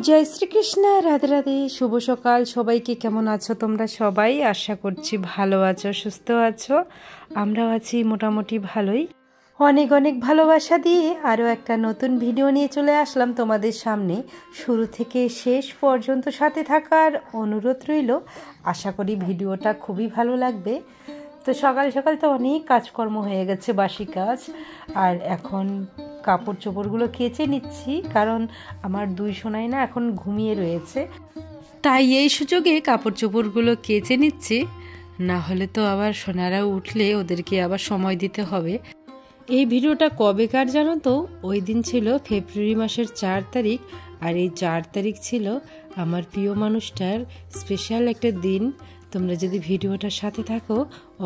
জয় শ্রীকৃষ্ণ, রাধে রাধে, শুভ সকাল। সবাইকে কেমন আছো তোমরা সবাই? আশা করছি ভালো আছো, সুস্থ আছো। আমরাও আছি মোটামুটি ভালোই। অনেক অনেক ভালোবাসা দিয়ে আরও একটা নতুন ভিডিও নিয়ে চলে আসলাম তোমাদের সামনে। শুরু থেকে শেষ পর্যন্ত সাথে থাকার অনুরোধ রইল। আশা করি ভিডিওটা খুবই ভালো লাগবে। তো সকাল সকাল তো অনেক কাজকর্ম হয়ে গেছে, বাসি কাজ। আর এখন কাপড় চোপড়গুলো কেচে নিচ্ছি, কারণ আমার দুই সোনাই না এখন ঘুমিয়ে রয়েছে, তাই এই সুযোগে কাপড় চোপড়গুলো কেচে নিচ্ছি। না হলে তো আবার সোনারা উঠলে ওদেরকে আবার সময় দিতে হবে। এই ভিডিওটা কবেকার জানো তো? ওই দিন ছিল ফেব্রুয়ারি মাসের 4 তারিখ। আর এই 4 তারিখ ছিল আমার প্রিয় মানুষটার স্পেশাল একটা দিন। তোমরা যদি ভিডিওটার সাথে থাকো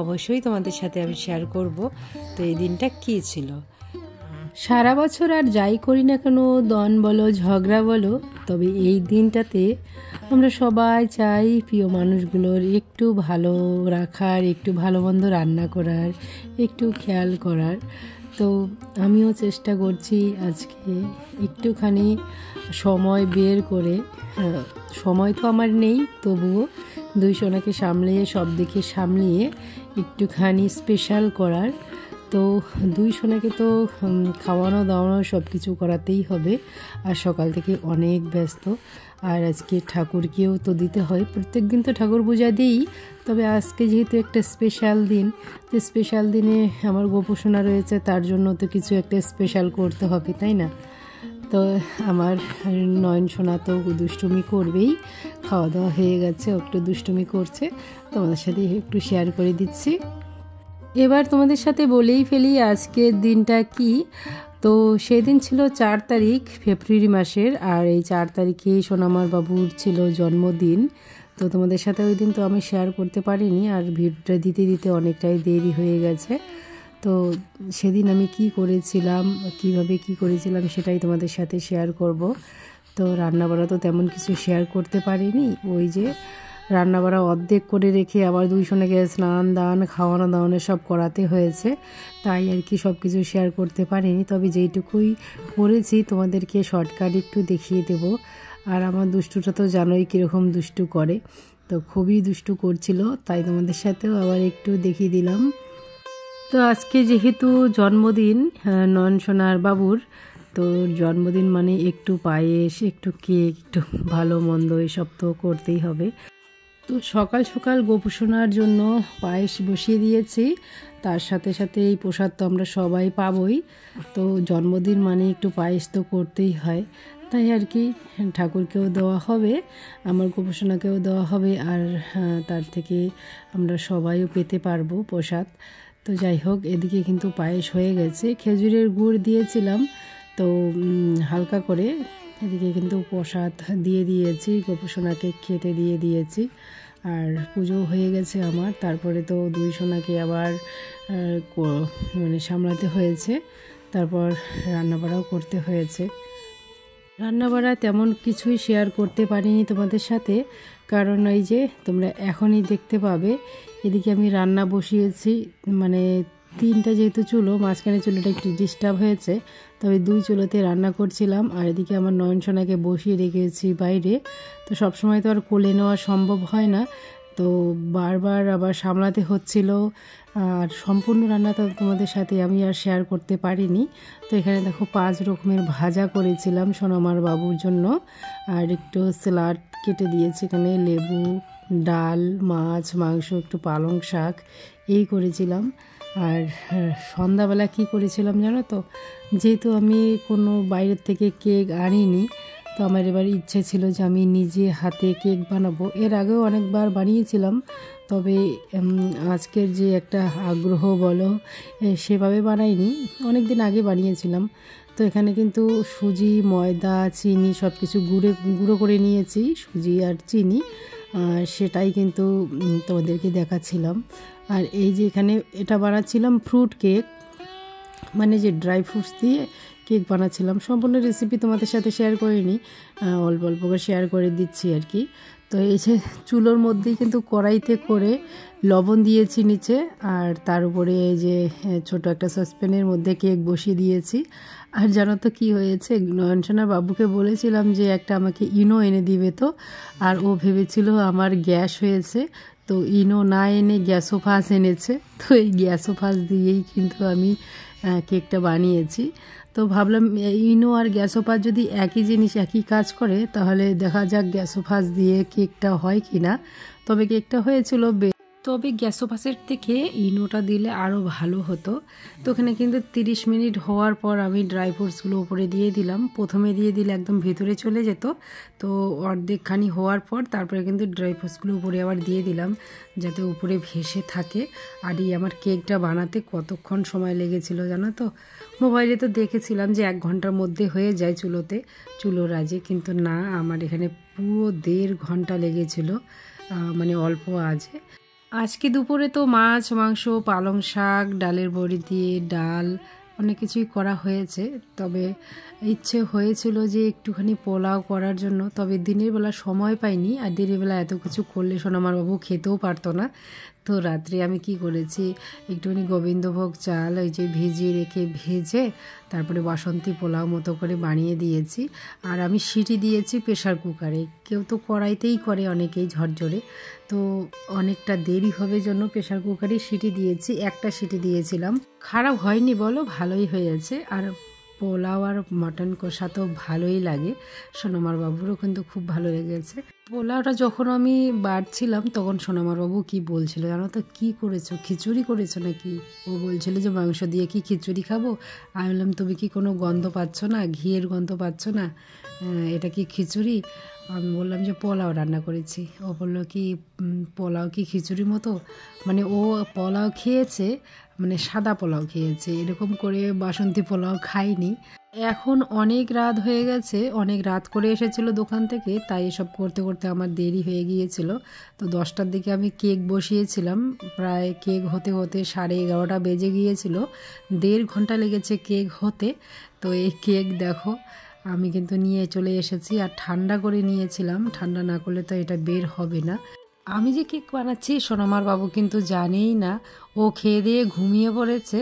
অবশ্যই তোমাদের সাথে আমি শেয়ার করব। তো এই দিনটা কী ছিল? সারা বছর আর যাই করি না কেন, দন বলো ঝগড়া বলো, তবে এই দিনটাতে আমরা সবাই চাই প্রিয় মানুষগুলোর একটু ভালো রাখার, একটু ভালো মন্দ রান্না করার, একটু খেয়াল করার। তো আমিও চেষ্টা করছি আজকে একটুখানি সময় বের করে, সময় তো আমার নেই, তবুও দুই সোনাকে সামলিয়ে সব দিকে সামলিয়ে একটুখানি স্পেশাল করার। তো দুই সোনাকে তো খাওয়ানো দাওয়ানো সব কিছু করাতেই হবে। আর সকাল থেকে অনেক ব্যস্ত। আর আজকে ঠাকুরকেও তো দিতে হয়, প্রত্যেক দিন তো ঠাকুর পূজা দিই, তবে আজকে যেহেতু একটা স্পেশাল দিন, তো স্পেশাল দিনে আমার গোপোষণা রয়েছে, তার জন্য তো কিছু একটা স্পেশাল করতে হবে, তাই না? তো আমার নয়ন সোনা তো দুষ্টুমি করবেই। খাওয়া দাওয়া হয়ে গেছে, একটু দুষ্টুমি করছে, তোমাদের সাথে একটু শেয়ার করে দিচ্ছি। এবার তোমাদের সাথে বলেই ফেলি আজকের দিনটা কি। তো সেদিন ছিল 4 তারিখ ফেব্রুয়ারি মাসের। আর এই 4 তারিখেই সোনামার বাবুর ছিল জন্মদিন। তো তোমাদের সাথে ওই দিন তো আমি শেয়ার করতে পারিনি, আর ভিডিওটা দিতে দিতে অনেকটাই দেরি হয়ে গেছে। তো সেদিন আমি কি করেছিলাম, কিভাবে কি করেছিলাম সেটাই তোমাদের সাথে শেয়ার করব। তো রান্নাবাড়া তো তেমন কিছু শেয়ার করতে পারিনি, ওই যে রান্নাবাড়া অর্ধেক করে রেখে আবার দুই সোনাকে স্নান দান খাওয়ানো দাওয়ানো সব করাতে হয়েছে, তাই আর কি সব কিছু শেয়ার করতে পারিনি। তবে যেইটুকুই করেছি তোমাদেরকে শর্টকাট একটু দেখিয়ে দেব। আর আমার দুষ্টুটা তো জানোই কীরকম দুষ্টু করে, তো খুবই দুষ্টু করছিল, তাই তোমাদের সাথেও আবার একটু দেখিয়ে দিলাম। তো আজকে যেহেতু জন্মদিন নয়ন সোনার বাবুর, তো জন্মদিন মানে একটু পায়েস, একটু কেক, একটু ভালো মন্দ এসব তো করতেই হবে। তো সকাল সকাল গোপোষণার জন্য পায়েস বসিয়ে দিয়েছি, তার সাথে সাথে এই প্রসাদ তো আমরা সবাই পাবই। তো জন্মদিন মানে একটু পায়েস তো করতেই হয়, তাই আর কি ঠাকুরকেও দেওয়া হবে, আমার গোপোষণাকেও দেওয়া হবে, আর তার থেকে আমরা সবাইও পেতে পারবো প্রসাদ। তো যাই হোক, এদিকে কিন্তু পায়েস হয়ে গেছে, খেজুরের গুড় দিয়েছিলাম তো হালকা করে। এদিকে কিন্তু প্রসাদ দিয়ে দিয়েছি, গোপোষণাকে খেতে দিয়ে দিয়েছি, আর পুজো হয়ে গেছে আমার। তারপরে তো দুই সোনাকে আবার মানে সামলাতে হয়েছে, তারপর রান্নাবাড়াও করতে হয়েছে। রান্নাবাড়া তেমন কিছুই শেয়ার করতে পারিনি তোমাদের সাথে, কারণ এই যে তোমরা এখনই দেখতে পাবে। এদিকে আমি রান্না বসিয়েছি, মানে 3টা যেহেতু চুলো, মাঝখানে চুলোটা একটু ডিস্টার্ব হয়েছে, তবে 2 চুলোতে রান্না করছিলাম। আর এদিকে আমার নয়ন সোনাকে বসিয়ে রেখেছি বাইরে। তো সবসময় তো আর কোলে নেওয়া সম্ভব হয় না, তো বারবার আবার সামলাতে হচ্ছিল। আর সম্পূর্ণ রান্না তো তোমাদের সাথে আমি আর শেয়ার করতে পারিনি। তো এখানে দেখো 5 রকমের ভাজা করেছিলাম সোনামার বাবুর জন্য, আর একটু স্যালাড কেটে দিয়েছি, এখানে লেবু, ডাল, মাছ, মাংস, একটু পালং শাক এই করেছিলাম। আর সন্ধ্যাবেলা কি করেছিলাম জানো তো? যেহেতু আমি কোনো বাইরের থেকে কেক আনিনি, তো আমার এবার ইচ্ছে ছিল যে আমি নিজে হাতে কেক বানাবো। এর আগেও অনেকবার বানিয়েছিলাম, তবে আজকের যে একটা আগ্রহ বলো, সেভাবে বানাইনি, অনেক দিন আগে বানিয়েছিলাম। তো এখানে কিন্তু সুজি, ময়দা, চিনি সব কিছু গুঁড়ো করে নিয়েছি, সুজি আর চিনি, সেটাই কিন্তু তোমাদেরকে দেখাচ্ছিলাম। আর এই যে এখানে এটা বানাচ্ছিলাম ফ্রুট কেক, মানে যে ড্রাই ফ্রুটস দিয়ে কেক বানাচ্ছিলাম। সম্পূর্ণ রেসিপি তোমাদের সাথে শেয়ার করিনি, অল্প অল্প করে শেয়ার করে দিচ্ছি আর কি। তো এই যে চুলোর মধ্যেই কিন্তু কড়াইতে করে লবণ দিয়েছি নিচে, আর তার উপরে এই যে ছোট একটা সসপ্যানের মধ্যে কেক বসিয়ে দিয়েছি। আর জানো তো কী হয়েছে, নয়নসোনার বাবুকে বলেছিলাম যে একটা আমাকে ইনো এনে দিবে, তো আর ও ভেবেছিল আমার গ্যাস হয়েছে, তো ইনো না এনে গ্যাসোফাস এনেছে। তো এই গ্যাসোফাস দিয়েই কিন্তু আমি কেকটা বানিয়েছি। তো ভাবলাম ইনো আর গ্যাসোফাস যদি একই জিনিস একই কাজ করে তাহলে দেখা যাক গ্যাসোফাস দিয়ে কেকটা হয় কি না। তবে কেকটা হয়েছিল, তবে গ্যাসোফাসের থেকে ইনোটা দিলে আরও ভালো হতো। তো ওখানে কিন্তু 30 মিনিট হওয়ার পর আমি ড্রাই ফ্রুটসগুলো উপরে দিয়ে দিলাম। প্রথমে দিয়ে দিলে একদম ভেতরে চলে যেত, তো অর্ধেকখানি হওয়ার পর তারপরে কিন্তু ড্রাই ফ্রুটসগুলো উপরে আবার দিয়ে দিলাম যাতে উপরে ভেসে থাকে। আর এই আমার কেকটা বানাতে কতক্ষণ সময় লেগেছিল জানো তো, মোবাইলে তো দেখেছিলাম যে 1 ঘন্টার মধ্যে হয়ে যায় চুলোর আজে, কিন্তু না, আমার এখানে পুরো 1.5 ঘন্টা লেগেছিল, মানে অল্প আজে। আজকে দুপুরে তো মাছ, মাংস, পালং শাক, ডালের বড়ি দিয়ে ডাল, অনেক কিছুই করা হয়েছে। তবে ইচ্ছে হয়েছিল যে একটুখানি পোলাও করার জন্য, তবে দিনের বেলা সময় পাইনি, আর দিনের বেলা এত কিছু করলে সোনামার বাবু খেতেও পারতো না। তো রাত্রে আমি কি করেছি, একটুখানি গোবিন্দভোগ চাল ওই যে ভিজিয়ে রেখে ভেজে তারপরে বাসন্তী পোলাও মতো করে বানিয়ে দিয়েছি। আর আমি সিটি দিয়েছি প্রেশার কুকারে, কেউ তো কড়াইতেই করে অনেকেই ঝরঝরে, তো অনেকটা দেরি হবে জন্য প্রেশার কুকারে সিটি দিয়েছি। একটা সিটি দিয়েছিলাম, খারাপ হয়নি বলো, ভালোই হয়েছে। আর পোলাও আর মটন কষা তো ভালোই লাগে, সোনামার বাবুরও কিন্তু খুব ভালো লেগেছে। পোলাওটা যখন আমি বাড়ছিলাম তখন সোনামার বাবু কি বলছিল জানো তো, কী করেছো, খিচুড়ি করেছো নাকি? ও বলছিল যে মাংস দিয়ে কি খিচুড়ি খাবো। আমি বললাম তুমি কি কোনো গন্ধ পাচ্ছ না, ঘিয়ের গন্ধ পাচ্ছ না, এটা কি খিচুড়ি? আমি বললাম যে পোলাও রান্না করেছি। ও বললো কি পোলাও কি খিচুড়ির মতো? মানে ও পোলাও খেয়েছে, মানে সাদা পোলাও খেয়েছে, এরকম করে বাসন্তী পোলাও খাইনি। এখন অনেক রাত হয়ে গেছে, অনেক রাত করে এসেছিল দোকান থেকে, তাই এসব করতে করতে আমার দেরি হয়ে গিয়েছিল। তো 10টার দিকে আমি কেক বসিয়েছিলাম, প্রায় কেক হতে হতে 11:30 বেজে গিয়েছিল, 1.5 ঘন্টা লেগেছে কেক হতে। তো এই কেক দেখো আমি কিন্তু নিয়ে চলে এসেছি, আর ঠান্ডা করে নিয়েছিলাম, ঠান্ডা না করলে তো এটা বের হবে না। আমি যে কেক বানাচ্ছি সোনামার বাবু কিন্তু জানেই না, ও খেয়ে দিয়ে ঘুমিয়ে পড়েছে।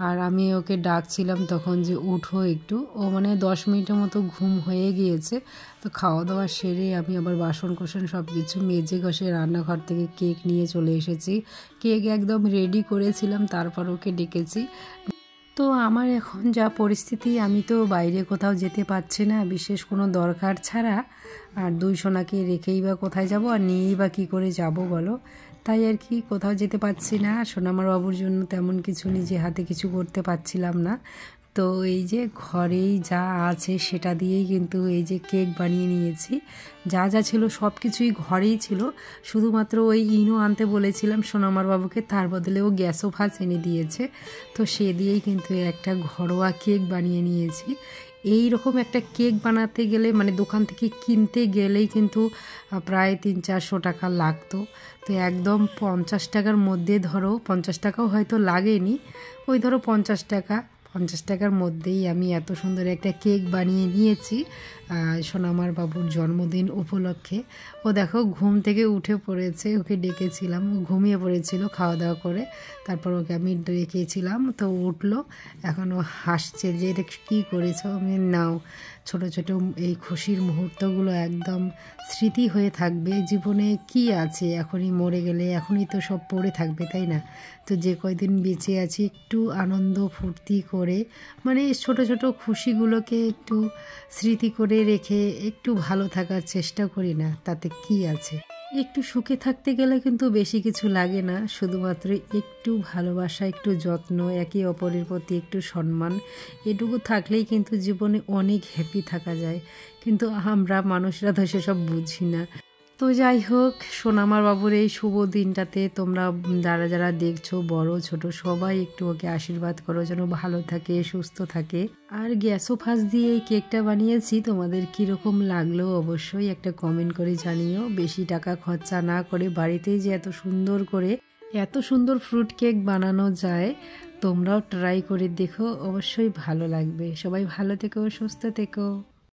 আর আমি ওকে ডাকছিলাম তখন যে উঠো একটু, ও মানে 10 মিনিটের মতো ঘুম হয়ে গিয়েছে। তো খাওয়া দাওয়া সেরে আমি আবার বাসন কোসন সব কিছু মেজে ঘষে রান্নাঘর থেকে কেক নিয়ে চলে এসেছি। কেক একদম রেডি করেছিলাম, তারপর ওকে ডেকেছি। তো আমার এখন যা পরিস্থিতি, আমি তো বাইরে কোথাও যেতে পারছি না বিশেষ কোনো দরকার ছাড়া, আর 2 সোনাকে রেখেই বা কোথায় যাব, আর নিয়েই বা কী করে যাব বলো। তাই আর কি কোথাও যেতে পারছি না, সোনামার বাবুর জন্য তেমন কিছু নিজে হাতে কিছু করতে পারছিলাম না। তো এই যে ঘরেই যা আছে সেটা দিয়েই কিন্তু এই যে কেক বানিয়ে নিয়েছি। যা যা ছিল সব কিছুই ঘরেই ছিল, শুধুমাত্র ওই ইনো আনতে বলেছিলাম সোনামার বাবুকে, তার বদলে ও গ্যাসোফাস এনে দিয়েছে। তো সে দিয়েই কিন্তু একটা ঘরোয়া কেক বানিয়ে নিয়েছি। এই রকম একটা কেক বানাতে গেলে মানে দোকান থেকে কিনতে গেলেই কিন্তু প্রায় 300-400 টাকা লাগতো। তো একদম 50 টাকার মধ্যে, ধরো 50 টাকাও হয়তো লাগেনি, ওই ধরো 50 টাকার মধ্যেই আমি এত সুন্দর একটা কেক বানিয়ে নিয়েছি সোনামার বাবুর জন্মদিন উপলক্ষে। ও দেখো ঘুম থেকে উঠে পড়েছে, ওকে ডেকেছিলাম, ও ঘুমিয়ে পড়েছিল খাওয়া দাওয়া করে, তারপর ওকে আমি ডেকেছিলাম তো উঠলো। এখন ও হাসছে যে এটা কী করেছো। আমি নাও, ছোট ছোট এই খুশির মুহূর্তগুলো একদম স্মৃতি হয়ে থাকবে। জীবনে কি আছে, এখনই মরে গেলে এখনই তো সব পড়ে থাকবে, তাই না? তো যে কয়দিন বেঁচে আছি একটু আনন্দ ফুর্তি করে, মানে ছোট ছোট খুশিগুলোকে একটু স্মৃতি করে রেখে একটু ভালো থাকার চেষ্টা করি না, তাতে কি আছে। একটু সুখে থাকতে গেলে কিন্তু বেশি কিছু লাগে না, শুধুমাত্র একটু ভালোবাসা, একটু যত্ন, একে অপরের প্রতি একটু সম্মান, এটুকু থাকলেই কিন্তু জীবনে অনেক হ্যাপি থাকা যায়। কিন্তু আমরা মানুষরা তো সেসব বুঝি না। তো যাই হোক, সোনামার বাবুর এই শুভ দিনটাতে তোমরা যারা যারা দেখছো, বড় ছোট সবাই একটু ওকে আশীর্বাদ করো যেন ভালো থাকে, সুস্থ থাকে। আর গ্যাসোফাস দিয়ে এই কেকটা বানিয়েছি, তোমাদের কীরকম লাগলো অবশ্যই একটা কমেন্ট করে জানিও। বেশি টাকা খরচা না করে বাড়িতেই যে এত সুন্দর ফ্রুট কেক বানানো যায়, তোমরাও ট্রাই করে দেখো, অবশ্যই ভালো লাগবে। সবাই ভালো থেকো, সুস্থ থেকো।